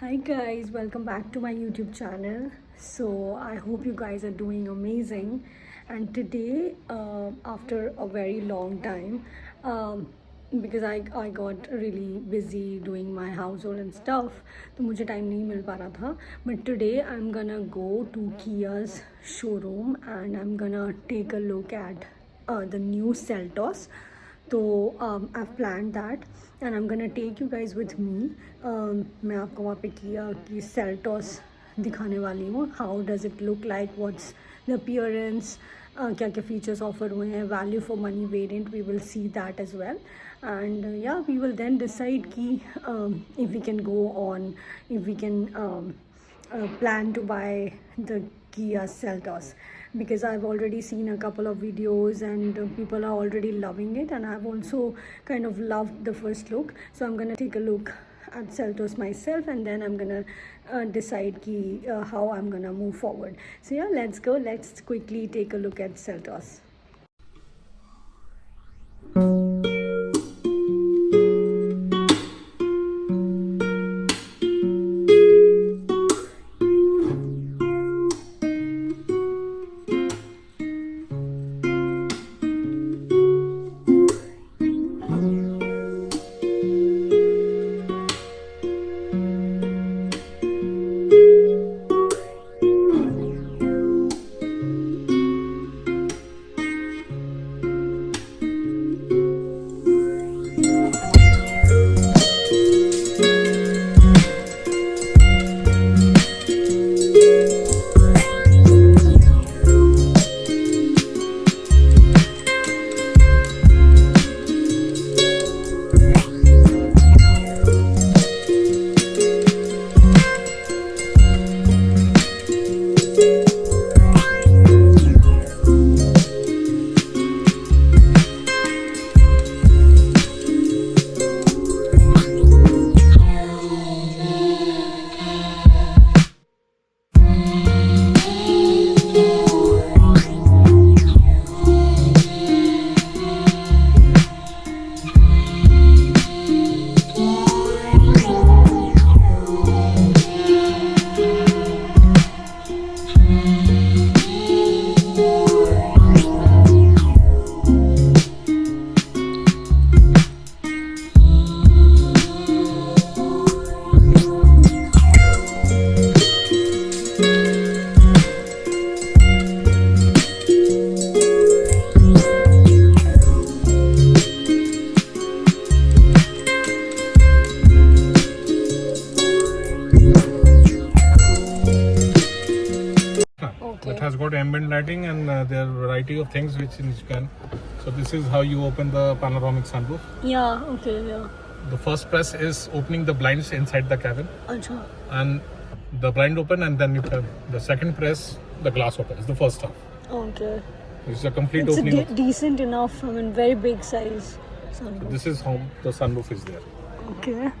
Hi guys, welcome back to my YouTube channel. So I hope you guys are doing amazing. And today, after a very long time, because I got really busy doing my household and stuff, तो मुझे time नहीं मिल पा रहा था. But today I'm gonna go to Kia's showroom and I'm gonna take a look at the new Seltos. तो I've planned that and I'm gonna take you guys with me. मैं आपको वहाँ पे किया कि सेल्टॉस दिखाने वाली हूँ. How does it look like, what's the appearance, क्या क्या फीचर्स ऑफर हुए हैं, value for money variant, we will see that as well. And yeah, we will then decide ki if we can go on, if we can plan to buy the Kia Seltos, because I've already seen a couple of videos and people are already loving it, and I've also kind of loved the first look. So I'm gonna take a look at Seltos myself and then I'm gonna decide how I'm gonna move forward. So yeah, let's go. Let's quickly take a look at Seltos. That has got ambient lighting and there are a variety of things which you can. So this is how you open the panoramic sunroof. Yeah, okay, yeah. The first press is opening the blinds inside the cabin, Achha. and the blind open, and then you can the second press, the glass open. Is the first half. Okay. This is a complete It's opening. decent enough. I mean, very big size sunroof. This is how the sunroof is there. Okay.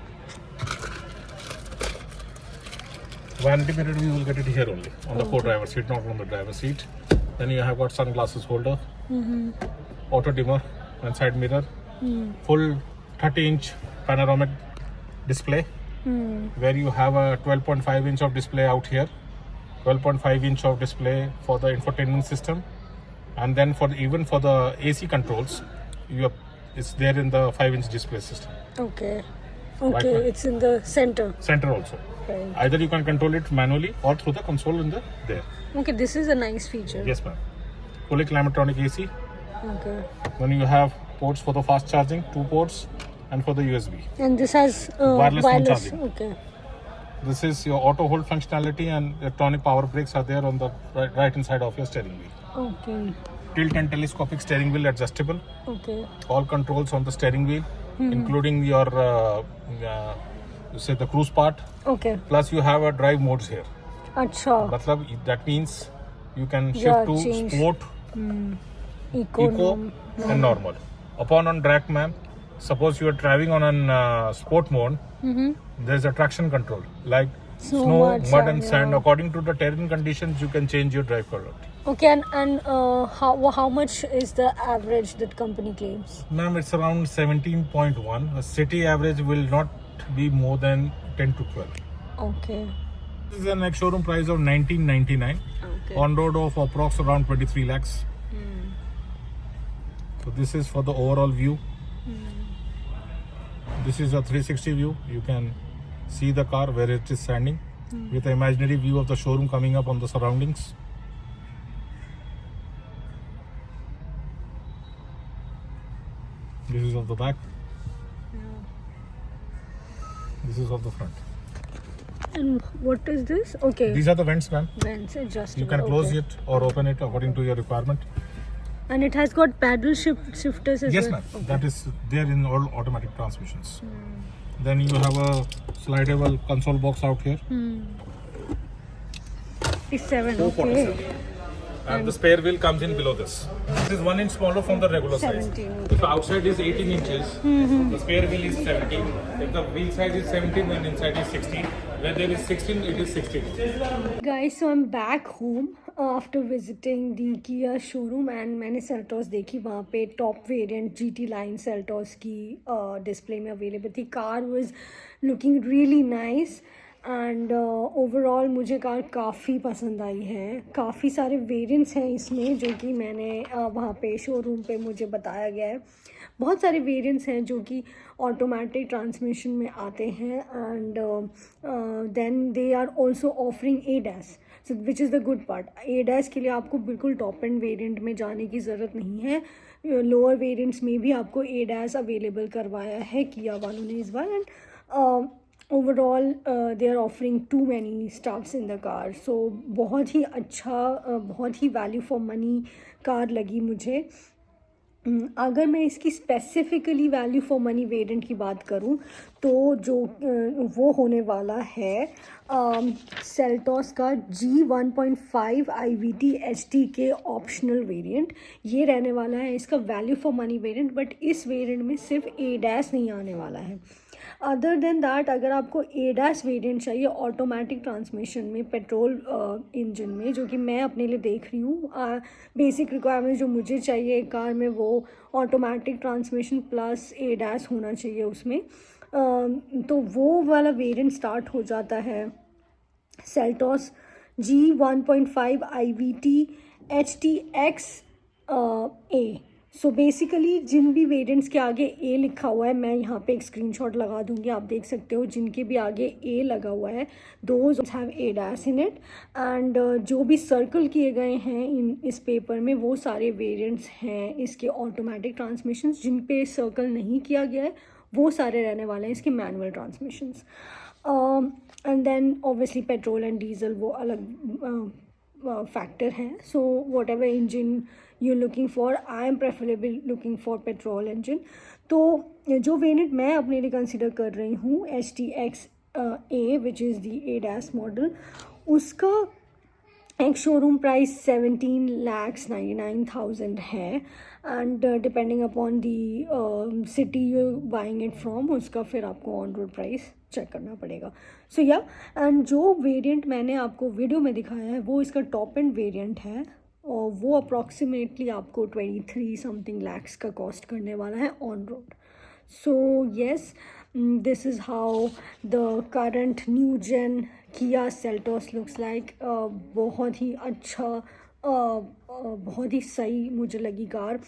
Vanity mirror you will get it here only on the co-driver seat, not on the driver seat. Then you have got sunglasses holder, auto dimmer, and side mirror, full 30-inch panoramic display, where you have a 12.5 inch of display out here, 12.5 inch of display for the infotainment system, and then even for the AC controls, it's there in the 5-inch display system. Okay. Right, Okay, ma'am. it's in the center. Center also. Right. Either you can control it manually or through the console in the there. Okay, this is a nice feature. Yes, ma'am. Fully climatronic AC. Okay. Then you have ports for the fast charging, 2 ports, and for the USB. And this has Wireless phone charging. Okay. This is your auto hold functionality, and electronic power brakes are there on the right hand side of your steering wheel. Okay. Tilt and telescopic steering wheel adjustable. Okay. All controls on the steering wheel, including your the cruise part. Okay. Plus you have a drive modes here. Acha. Matlab, that means you can shift Yeah, to change. sport, eco, and normal. Upon on drag, ma'am, suppose you are driving on an sport mode, there's a traction control like snow, mud and sand. Yeah. According to the terrain conditions, you can change your drive curve. Okay, and how much is the average that company claims? Ma'am, it's around 17.1. A city average will not be more than 10 to 12. Okay. This is an ex-showroom price of 1999. Okay. On road of approx around 23 lakhs. So this is for the overall view. This is a 360 view. You can see the car where it is standing with an imaginary view of the showroom coming up on the surroundings. This is of the back. This is of the front. And what is this? Okay. These are the vents, ma'am. Vents adjustable. You can close okay. it or open it according to your requirement. And it has got paddle shifters as Yes, well. ma'am. Okay. That is there in all automatic transmissions. Then you have a slidable console box out here. It's 7. 447. Okay. And the spare wheel comes in below this. This is 1 inch smaller from the regular size. 17. If outside is 18 inches, the spare wheel is 17. If the wheel size is 17, then inside is 16. Where there is 16, it is 16. Guys, so I'm back home after visiting the Kia showroom and मैंने Seltos देखी वहाँ पे top variant GT line Seltos की display में available थी. Car was looking really nice and overall मुझे car काफ़ी पसंद आई है. काफ़ी सारे वेरिएंट्स हैं इसमें जो कि मैंने वहाँ पे शोरूम पे मुझे बताया गया है. बहुत सारे वेरिएंट्स हैं जो कि ऑटोमेटिक ट्रांसमिशन में आते हैं and then they are also offering ADAS, so which is the good part. ADAS के लिए आपको बिल्कुल टॉप एंड वेरिएंट में जाने की ज़रूरत नहीं है. लोअर वेरिएंट्स में भी आपको ADAS अवेलेबल करवाया है किया वालों ने इस बार. And overall they are offering too many stuffs in the car. So बहुत ही अच्छा बहुत ही वैल्यू फॉर मनी कार लगी मुझे. अगर मैं इसकी specifically value for money variant की बात करूं तो जो वो होने वाला है सेल्टॉस का G1.5 IVT HT के ऑप्शनल वेरिएंट. ये रहने वाला है इसका value for money variant. But इस वेरिएंट में सिर्फ ADAS नहीं आने वाला है. अदर देन दैट अगर आपको ADAS वेरिएंट चाहिए ऑटोमेटिक ट्रांसमिशन में पेट्रोल इंजन में, जो कि मैं अपने लिए देख रही हूँ, बेसिक रिक्वायरमेंट जो मुझे चाहिए एक कार में वो ऑटोमेटिक ट्रांसमिशन प्लस ADAS होना चाहिए उसमें. तो वो वाला वेरिएंट स्टार्ट हो जाता है Seltos G1.5 IVT HTX A. So basically जिन भी वेरिएंट्स के आगे A लिखा हुआ है, मैं यहाँ पे एक स्क्रीनशॉट लगा दूँगी, आप देख सकते हो. जिनके भी आगे A लगा हुआ है those have ADAS in it. And जो भी सर्कल किए गए हैं इस पेपर में वो सारे वेरिएंट्स हैं इसके ऑटोमेटिक ट्रांसमिशंस. जिन पे सर्कल नहीं किया गया है वो सारे रहने वाले हैं इसके manual transmissions. And then obviously petrol and diesel वो अलग फैक्टर हैं. So whatever engine you're looking for, I am preferably looking for petrol engine. तो जो वेरिएंट मैं अपने लिए कंसिडर कर रही हूँ HTX A which is the ADAS model, उसका एक शोरूम प्राइस 17,99,000 है. And depending upon the city you buying it from उसका फिर आपको ऑन रोड प्राइस चेक करना पड़ेगा. सो या एंड जो वेरिएंट मैंने आपको वीडियो में दिखाया है वो इसका टॉप एंड वेरिएंट है और वो अप्रॉक्सीमेटली आपको 23 समथिंग लैक्स का कॉस्ट करने वाला है on road. So yes, this is how the current new gen Kia Seltos looks like. बहुत ही अच्छा बहुत ही सही मुझे लगी कार.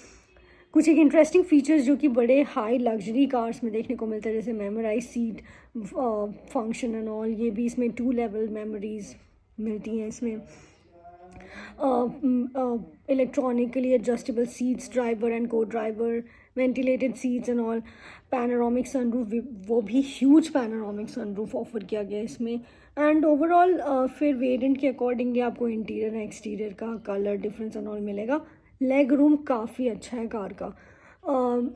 कुछ एक इंटरेस्टिंग फीचर्स जो कि बड़े हाई लग्जरी कार्स में देखने को मिलते हैं जैसे memorise seat function and all, ये भी इसमें 2 लेवल मेमोरीज मिलती हैं इसमें. electronically adjustable seats, driver and co-driver, ventilated seats and all, panoramic sunroof, वो भी huge panoramic sunroof ऑफर किया गया इसमें. एंड ओवरऑल फिर वेरिएंट के अकॉर्डिंगली आपको इंटीरियर एंड एक्सटीरियर का कलर डिफरेंस एंड ऑल मिलेगा. लेग रूम काफ़ी अच्छा है कार का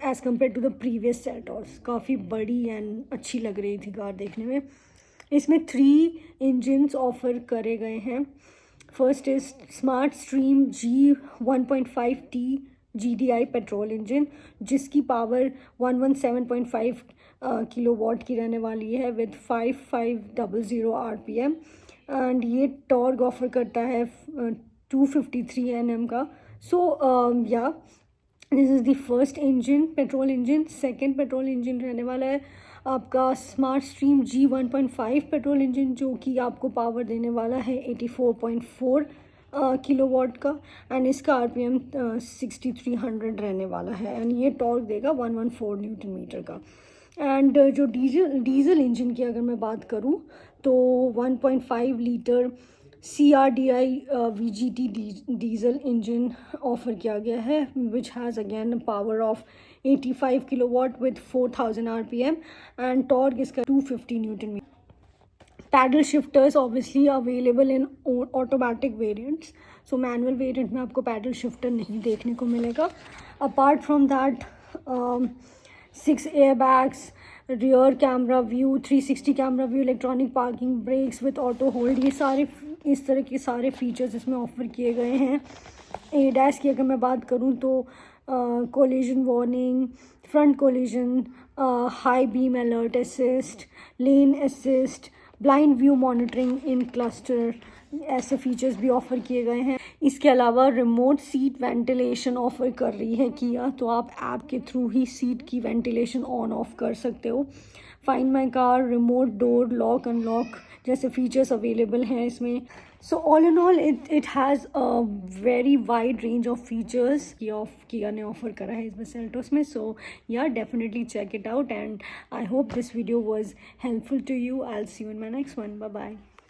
as compare to the previous Seltos. काफ़ी बड़ी एंड अच्छी लग रही थी कार देखने में. इसमें 3 इंजन्स ऑफर करे गए हैं. First is smart stream G1.5T GDI petrol engine जिसकी पावर 117.5 किलोवाट की रहने वाली है विद 5500 RPM. एंड ये टॉर्क ऑफर करता है 253 Nm का. सो या this is the first engine petrol engine. Second petrol engine रहने वाला है आपका smart stream G1.5 petrol engine, जो कि आपको पावर देने वाला है 84.4 किलोवाट का, एंड इसका RPM 6300 रहने वाला है, एंड ये टॉर्क देगा 114 न्यूटन मीटर का। एंड जो डीजल इंजन की अगर मैं बात करूँ तो 1.5 litre CRDI VGT diesel engine offer किया गया है, which has again power of 85 kilowatt with 4000 RPM and torque इसका 250 newton metre. Paddle shifters obviously available in automatic variants, so manual variant में आपको पैडल शिफ्टर नहीं देखने को मिलेगा। Apart from that 6 airbags, rear camera view, 360 camera view, electronic parking brakes with auto hold, ये सारे इस तरह के सारे फीचर्स इसमें ऑफर किए गए हैं। ADAS की अगर मैं बात करूँ तो collision warning, front collision, high beam alert assist, लेन असिस्ट, ब्लाइंड व्यू मॉनिटरिंग इन क्लस्टर, ऐसे फीचर्स भी ऑफ़र किए गए हैं। इसके अलावा रिमोट सीट वेंटिलेशन ऑफ़र कर रही है किया, तो आप ऐप के थ्रू ही सीट की वेंटिलेशन ऑन ऑफ कर सकते हो। Find my car, remote door lock unlock जैसे फीचर्स अवेलेबल हैं इसमें। So all in all it has a very wide range of features किया ने ऑफर करा है इसमें सेल्टोस में। So yeah definitely check it out and I hope this video was helpful to you. I will see you in my next one. Bye bye.